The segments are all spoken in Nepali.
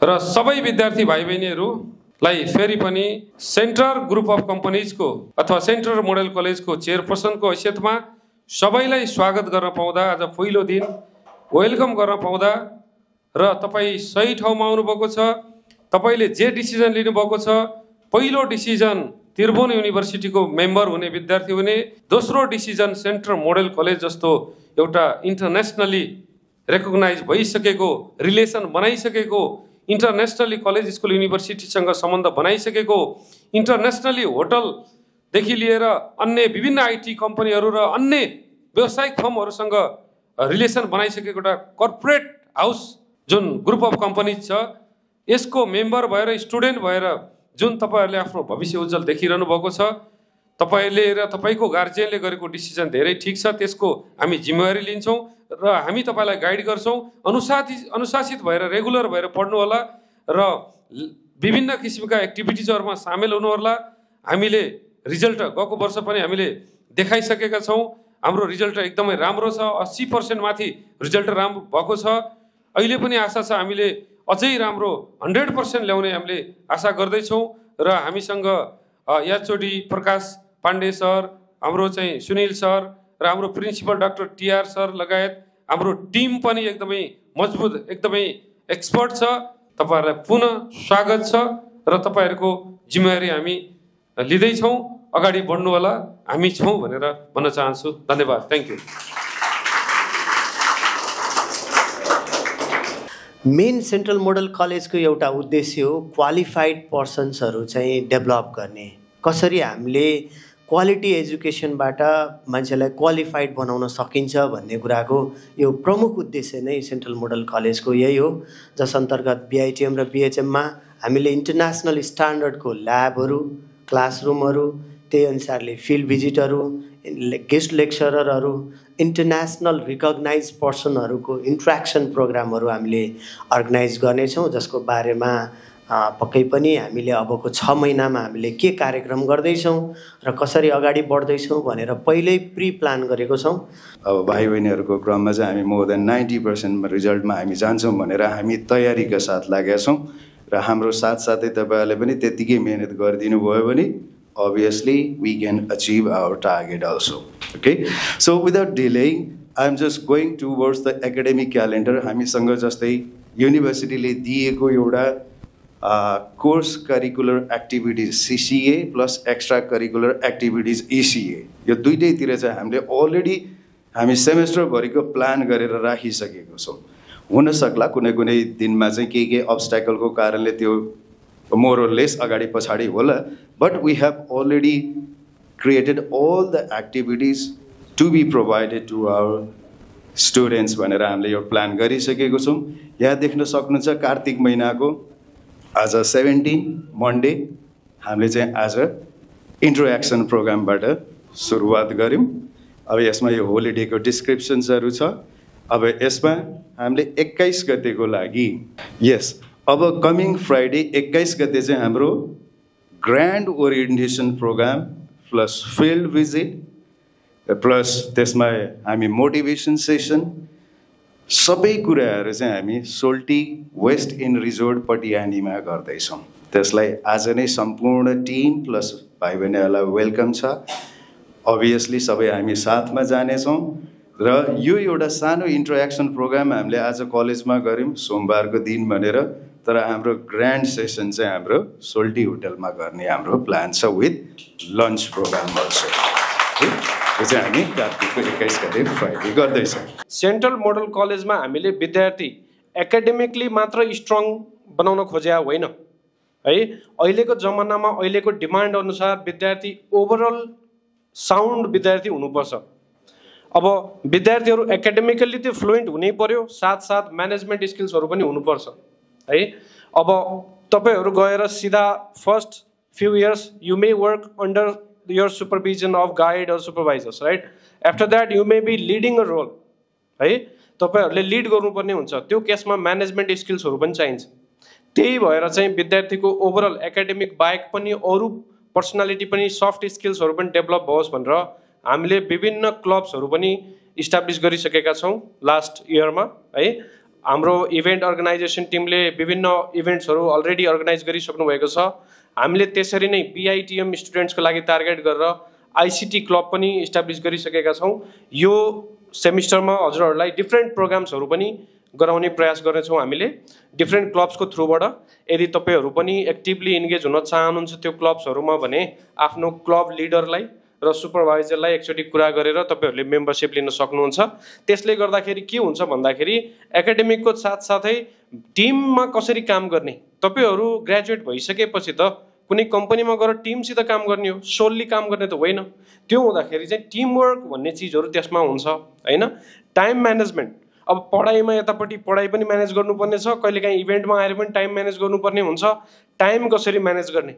र सबै विद्यार्थी भाइ बहिनीहरूलाई फेरि पनि सेन्टर ग्रुप अफ कम्पनीजको अथवा सेन्टर मोडल कलेजको चेयरपर्सनको हैसियतमा सबैलाई स्वागत गर्न पाउँदा आज पहिलो दिन वेलकम गर्न पाउँदा र तपाईँ सही ठाउँमा आउनुभएको छ। तपाईले जे डिसिजन लिनुभएको छ, पहिलो डिसिजन त्रिभुवन युनिभर्सिटीको मेम्बर हुने विद्यार्थी हुने, दोस्रो डिसिजन सेन्टर मोडल कलेज जस्तो एउटा इन्टरनेसनली रेकग्नाइज भइसकेको, रिलेसन बनाइसकेको, इन्टरनेसनली कलेज स्कुल युनिभर्सिटीसँग सम्बन्ध बनाइसकेको, इन्टरनेसनली होटलदेखि लिएर अन्य विभिन्न आइटी कम्पनीहरू र अन्य व्यावसायिक फर्महरूसँग रिलेसन बनाइसकेको एउटा कर्पोरेट हाउस जुन ग्रुप अफ कम्पनीज छ, यसको मेम्बर भएर स्टुडेन्ट भएर जुन तपाईहरुले आफ्नो भविष्य उज्जवल देखिरहनु भएको छ, तपाईले र तपाईको गार्जियनले गरेको डिसिजन धेरै ठीक छ। त्यसको हामी जिम्मेवारी लिन्छौं र हामी तपाईलाई गाइड गर्छौं। अनुशासित भएर रेगुलर भएर पढ्नु होला र विभिन्न किसिमका एक्टिभिटिजहरुमा सामेल हुनु होला। हामीले रिजल्ट गएको वर्ष पनि हामीले देखाइसकेका छौं। हाम्रो रिजल्ट एकदमै राम्रो छ। 80% माथि रिजल्ट राम्रो भएको छ। अहिले पनि आशा छ हामीले अझै राम्रो 100% ल्याउने हामीले आशा गर्दैछौं र हामीसँग याचोडी प्रकाश पाण्डे सर, हाम्रो चाहिँ सुनिल सर र हाम्रो प्रिन्सिपल डाक्टर टीआर सर लगायत हाम्रो टिम पनि एकदमै मजबुत, एकदमै एक्सपर्ट छ। तपाईहरुलाई पुनः स्वागत छ र तपाईहरुको जिम्मेवारी हामी लिँदै छौं। अगाडि बढ्नु होला, हामी छौं भनेर भन्न चाहन्छु। धन्यवाद। Thank you. Main central model कलेजको एउटा उद्देश्य हो क्वालिफाइड पर्सन्सहरू चाहिँ डेभलप गर्ने। कसरी हामीले क्वालिटी एजुकेसनबाट मान्छेलाई क्वालिफाइड बनाउन सकिन्छ भन्ने कुराको यो प्रमुख उद्देश्य नै सेन्ट्रल मोडल कलेजको यही हो, जस अन्तर्गत बीआईटीएम र बीएचएममा हामीले इन्टरनेसनल स्ट्यान्डर्डको ल्याबहरू, क्लासरुमहरू, त्यही अनुसारले फिल्ड भिजिटहरू, गेस्ट लेक्चररहरू, इन्टरनेसनल रिकग्नाइज पर्सनहरूको इन्ट्र्याक्सन प्रोग्रामहरू हामीले अर्गनाइज गर्नेछौँ, जसको बारेमा पक्कै पनि हामीले अबको 6 महिनामा हामीले के कार्यक्रम गर्दैछौँ र कसरी अगाडि बढ्दैछौँ भनेर पहिल्यै प्री प्लान गरेको छौँ। अब भाइ बहिनीहरूको क्रममा चाहिँ हामी मोर देन 90% रिजल्टमा हामी जान्छौँ भनेर हामी तयारीका साथ लागेका छौँ र हाम्रो साथसाथै तपाईँहरूले पनि त्यतिकै मेहनत गरिदिनु भयो भने obviously we can achieve our target also. Okay, so without delaying, I'm just going towards the academic calendar. हामीसँग जस्तै युनिभर्सिटीले दिएको एउटा course curricular activities CCA plus extra curricular activities ECA, यो दुईटैतिर चाहिँ हामीले अलरेडी हामी सेमेस्टरभरिको प्लान गरेर राखिसकेको छौँ। हुन सक्ला कुनै कुनै दिनमा चाहिँ के अब्स्ट्याकलको कारणले त्यो more or less agadi pachadi होला, but we have already created all the activities to be provided to our students भनेर हामीले यो प्लान गरिसकेको छौँ। यहाँ देख्न सक्नुहुन्छ कार्तिक महिनाको आज 17 मन्डे हामीले चाहिँ आज इन्ट्रोएक्सन प्रोग्रामबाट सुरुवात गर्यौं। अब यसमा यो होलिडेको डिस्क्रिप्सन्सहरु छ। अब यसमा हामीले 21 गतेको लागि अब कमिङ फ्राइडे 21 गते चाहिँ हाम्रो grand orientation program plus field visit plus त्यसमा हामी मोटिभेसन सेसन सबै कुराहरू चाहिँ हामी सोल्टी वेस्ट इन रिजोर्ट पटियानीमा गर्दैछौँ। त्यसलाई आज नै सम्पूर्ण टिम प्लस भाइ बहिनीहरूलाई वेलकम छ। अभियसली सबै हामी साथमा जानेछौँ र यो एउटा सानो इन्ट्रोएक्सन प्रोग्राम हामीले आज कलेजमा गर्यौँ सोमबारको दिन भनेर, तर हाम्रो ग्रान्ड सेसन चाहिँ हाम्रो सोल्टी होटलमा गर्ने हाम्रो प्लान छ विथ लन्च प्रोग्राम अल्सो। यो चाहिँ हामी कार्तिकको 21 गते फ्राइडे गर्दैछौँ। सेन्ट्रल मोडल कलेजमा हामीले विद्यार्थी एकाडेमिकली मात्र स्ट्रङ बनाउन खोजेका होइन है। अहिलेको जमानामा अहिलेको डिमान्ड अनुसार विद्यार्थी ओभरअल साउन्ड विद्यार्थी हुनुपर्छ। अब विद्यार्थीहरू एकाडेमिकली त्यो फ्लुएन्ट हुनै पर्यो, साथसाथ म्यानेजमेन्ट स्किल्सहरू पनि हुनुपर्छ है। अब तपाईहरु गएर सिधा first few years you may work under your supervision of guide or supervisors, right. After that you may be leading a role है। तपाईहरुले लिड गर्नुपर्ने हुन्छ, त्यो केसमा म्यानेजमेन्ट स्किल्सहरू पनि चाहिन्छ। त्यही भएर चाहिँ विद्यार्थीको ओभरअल एकाडेमिक बाहेक पनि अरु पर्सनालिटी पनि सफ्ट स्किल्सहरू पनि डेभलप होस् भनेर हामीले विभिन्न क्लब्सहरू पनि इस्टाब्लिश गरिसकेका छौं लास्ट इयरमा है। हाम्रो इभेन्ट अर्गनाइजेसन टिमले विभिन्न इभेन्ट्सहरू अलरेडी अर्गनाइज गरिसक्नु भएको छ। हामीले त्यसरी नै BITM स्टुडेन्ट्सको लागि टार्गेट गरेर ICT क्लब पनि इस्टाब्लिस गरिसकेका छौँ। यो सेमिस्टरमा हजुरहरूलाई डिफ्रेन्ट प्रोग्राम्सहरू पनि गराउने प्रयास गर्नेछौँ हामीले डिफ्रेन्ट क्लब्सको थ्रुबाट। यदि तपाईँहरू पनि एक्टिभली इन्गेज हुन चाहनुहुन्छ त्यो क्लब्सहरूमा भने आफ्नो क्लब लिडरलाई र सुपरभाइजरलाई एकचोटि कुरा गरेर तपाईँहरूले मेम्बरसिप लिन सक्नुहुन्छ। त्यसले गर्दाखेरि के हुन्छ भन्दाखेरि एकाडेमिकको साथसाथै टिममा कसरी काम गर्ने, तपाईँहरू ग्रेजुएट भइसकेपछि त कुनै कम्पनीमा गएर टिमसित काम गर्ने हो, सोल्ली काम गर्ने त होइन। त्यो हुँदाखेरि चाहिँ टिमवर्क भन्ने चिजहरू त्यसमा हुन्छ होइन। टाइम म्यानेजमेन्ट, अब पढाइमा यतापट्टि पढाइ पनि म्यानेज गर्नुपर्ने छ, कहिलेकाहीँ इभेन्टमा आएर पनि टाइम म्यानेज गर्नुपर्ने हुन्छ। टाइम कसरी म्यानेज गर्ने,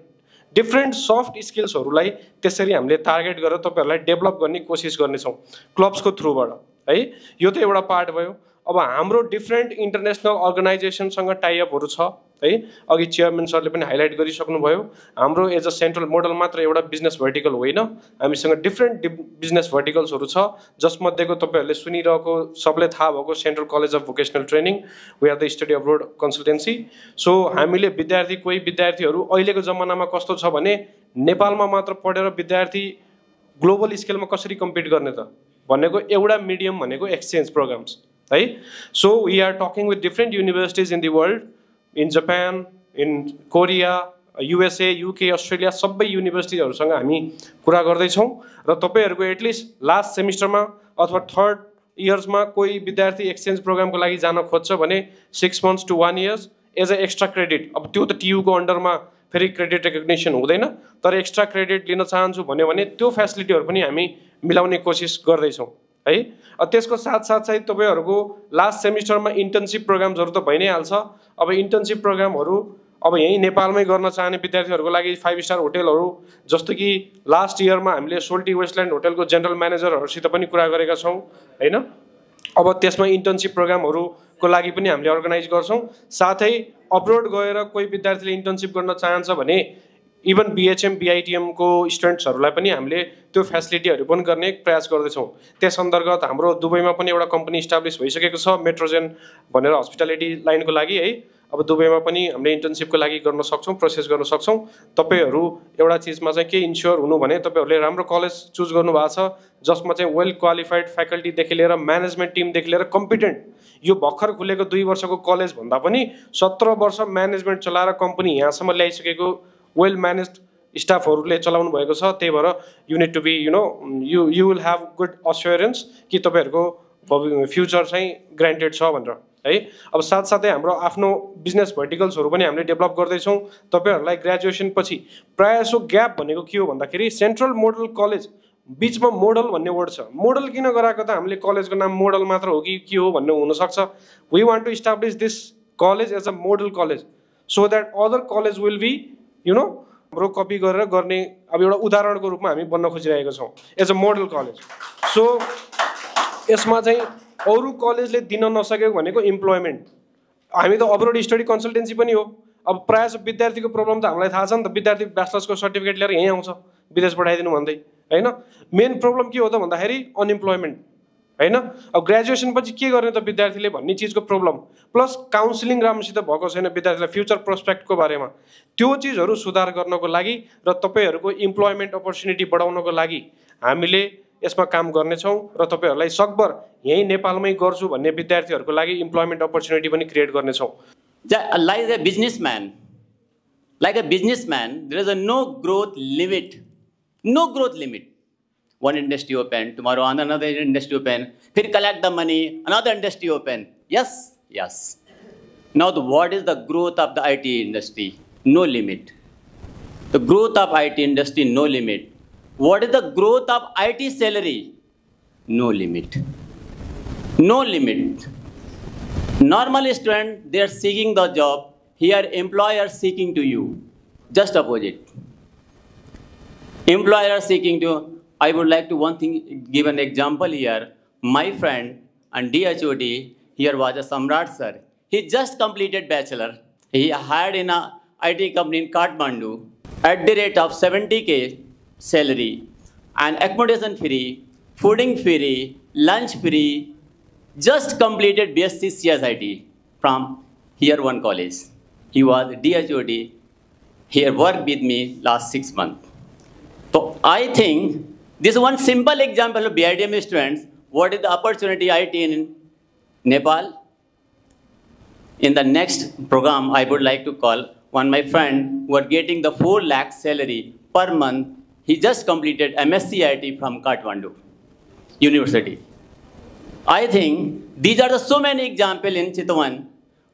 डिफ्रेन्ट सफ्ट स्किल्सहरूलाई त्यसरी हामीले टार्गेट गरेर तपाईँहरूलाई डेभलप गर्ने कोसिस गर्नेछौँ क्लब्सको थ्रुबाट है। यो त एउटा पार्ट भयो। अब हाम्रो डिफ्रेन्ट इन्टरनेसनल अर्गनाइजेसनसँग टाइअपहरू छ है। अघि चेयरम्यान सरले पनि हाइलाइट गरिसक्नुभयो, हाम्रो एज अ सेन्ट्रल मोडल मात्र एउटा बिजनेस भर्टिकल होइन, हामीसँग डिफ्रेन्ट बिजनेस भर्टिकल्सहरू छ। जसमध्येको तपाईँहरूले सुनिरहेको सबले थाहा भएको central college of vocational training, we are the study abroad consultancy. So हामीले कोही विद्यार्थीहरू अहिलेको जमानामा कस्तो छ भने नेपालमा मात्र पढेर विद्यार्थी ग्लोबल स्केलमा कसरी कम्पिट गर्ने त भनेको एउटा मिडियम भनेको एक्सचेन्ज प्रोग्राम्स है। So we are talking with different universities in the world, in Japan, in Korea, USA, UK, Australia, सबै युनिभर्सिटिजहरूसँग हामी कुरा गर्दैछौँ। र तपाईँहरूको एटलिस्ट लास्ट सेमिस्टरमा अथवा थर्ड इयर्समा कोही विद्यार्थी एक्सचेन्ज प्रोग्रामको लागि जान खोज्छ भने 6 months to 1 year as a extra credit. अब त्यो त TU को अन्डरमा फेरि क्रेडिट रेकग्नेसन हुँदैन, तर एक्स्ट्रा क्रेडिट लिन चाहन्छु भन्यो भने त्यो फेसिलिटीहरू पनि हामी मिलाउने कोसिस गर्दैछौँ है। त्यसको साथसाथै तपाईँहरूको लास्ट सेमिस्टरमा इन्टर्नसिप प्रोग्राम्सहरू त भइ नै हाल्छ। अब इन्टर्नसिप प्रोग्रामहरू अब यहीँ नेपालमै गर्न चाहने विद्यार्थीहरूको लागि 5 स्टार होटेलहरू, जस्तो कि लास्ट इयरमा हामीले सोल्टी वेस्टल्यान्ड होटेलको जेनरल म्यानेजरहरूसित पनि कुरा गरेका छौँ होइन। अब त्यसमा इन्टर्नसिप प्रोग्रामहरूको लागि पनि हामीले अर्गनाइज गर्छौँ। साथै अब्रोड गएर कोही विद्यार्थीले इन्टर्नसिप गर्न चाहन्छ भने इभन BHM BITM को स्टुडेन्ट्सहरूलाई पनि हामीले त्यो फेसिलिटीहरू पनि गर्ने प्रयास गर्दैछौँ। त्यस अन्तर्गत हाम्रो दुबईमा पनि एउटा कम्पनी इस्टाब्लिस भइसकेको छ, मेट्रोजेन भनेर हस्पिटालिटी लाइनको लागि है। अब दुबईमा पनि हामीले इन्टर्नसिपको लागि गर्न सक्छौँ, प्रोसेस गर्न सक्छौँ। तपाईँहरू एउटा चिजमा चाहिँ के इन्स्योर हुनु भने तपाईँहरूले राम्रो कलेज चुज गर्नुभएको छ जसमा चाहिँ वेल क्वालिफाइड फ्याकल्टीदेखि लिएर म्यानेजमेन्ट टिमदेखि लिएर कम्पिटेन्ट, यो भर्खर खुलेको 2 वर्षको कलेज भन्दा पनि 17 वर्ष म्यानेजमेन्ट चलाएर कम्पनी यहाँसम्म ल्याइसकेको वेल म्यानेज्ड स्टाफहरूले चलाउनु भएको छ। त्यही भएर you need to be you will have good assurance कि तपाईँहरूको फ्युचर चाहिँ ग्रान्टेड छ भनेर है। अब साथसाथै हाम्रो आफ्नो बिजनेस भर्टिकल्सहरू पनि हामीले डेभलप गर्दैछौँ। तपाईँहरूलाई ग्रेजुएसन पछि प्रायः सो ग्याप भनेको के हो भन्दाखेरि सेन्ट्रल मोडल कलेज बिचमा मोडल भन्ने वर्ड छ। मोडल किन गराएको त हामीले कलेजको नाम मोडल मात्र हो कि के हो भन्ने हुनसक्छ। We want to establish this college as a model college so that other college will be हाम्रो कपी गरेर गर्ने। अब एउटा उदाहरणको रूपमा हामी बन्न खोजिरहेका छौँ as a model college. So यसमा चाहिँ अरू कलेजले दिन नसकेको भनेको इम्प्लोइमेन्ट। हामी त अब्रोड स्टडी कन्सल्टेन्सी पनि हो। अब प्रायः जसो विद्यार्थीको प्रब्लम त हामीलाई थाहा छ नि त, विद्यार्थी ब्याचलर्सको सर्टिफिकेट लिएर यहीँ आउँछ विदेश पठाइदिनु भन्दै होइन। मेन प्रब्लम के हो त भन्दाखेरि अनइम्प्लोइमेन्ट होइन। अब ग्रेजुएसन पछि के गर्ने त विद्यार्थीले भन्ने चिजको प्रब्लम, प्लस काउन्सिलिङ राम्रोसित भएको छैन विद्यार्थीलाई फ्युचर प्रोस्पेक्टको बारेमा। त्यो चिजहरू सुधार गर्नको लागि र तपाईँहरूको इम्प्लोइमेन्ट अपर्च्युनिटी बढाउनको लागि हामीले यसमा काम गर्नेछौँ र तपाईँहरूलाई सकभर यहीँ नेपालमै गर्छु भन्ने विद्यार्थीहरूको लागि इम्प्लोइमेन्ट अपर्च्युनिटी पनि क्रिएट गर्नेछौँ। Like a businessman, there is no growth limit. No growth limit. One industry open, tomorrow another industry open, then collect the money, another industry open. Yes, yes. Now what is the growth of the IT industry? No limit. The growth of IT industry, no limit. What is the growth of IT salary? No limit. No limit. Normal student, they are seeking the job. Here, employer seeking to you. Just opposite. Employer seeking to. I would like to give an example here. My friend and DHOD here was a Samrat sir. He just completed bachelor. He hired in a IT company in Kathmandu at the rate of 70K salary and accommodation free, fooding free, lunch free. Just completed BSc CSIT. from here one college. He was DHOD. He worked with me last 6 months. So I think this is one simple example of BITM students. What is the opportunity I see in Nepal? In the next program, I would like to call one my friend who are getting the 4 lakh salary per month. He just completed MSc IT from Kathmandu University. I think these are the so many examples in Chitwan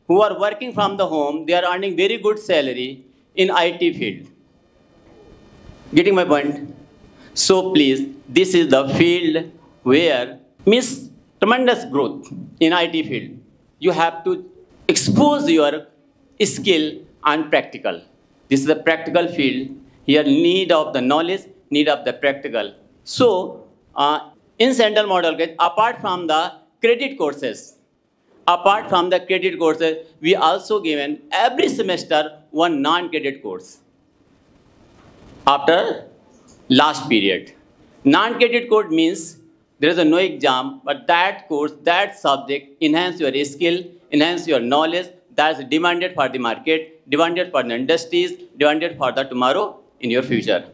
who are working from the home. They are earning very good salary in IT field. Getting my point? So please, this is the field where means tremendous growth in IT field. You have to expose your skill and practical. This is the practical field. Here need of the knowledge, need of the practical. So in Central Model College, apart from the credit courses, we also given every semester one non-credit course. After last period, non-credit course means there is no exam, but that course, that subject enhance your skill, enhance your knowledge. That is demanded for the market, demanded for the industries, demanded for the tomorrow in your future.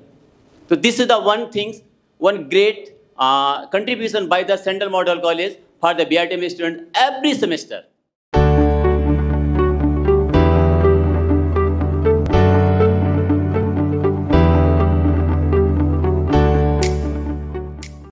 So this is the one thing, one great contribution by the Central Model College for the BITM student every semester.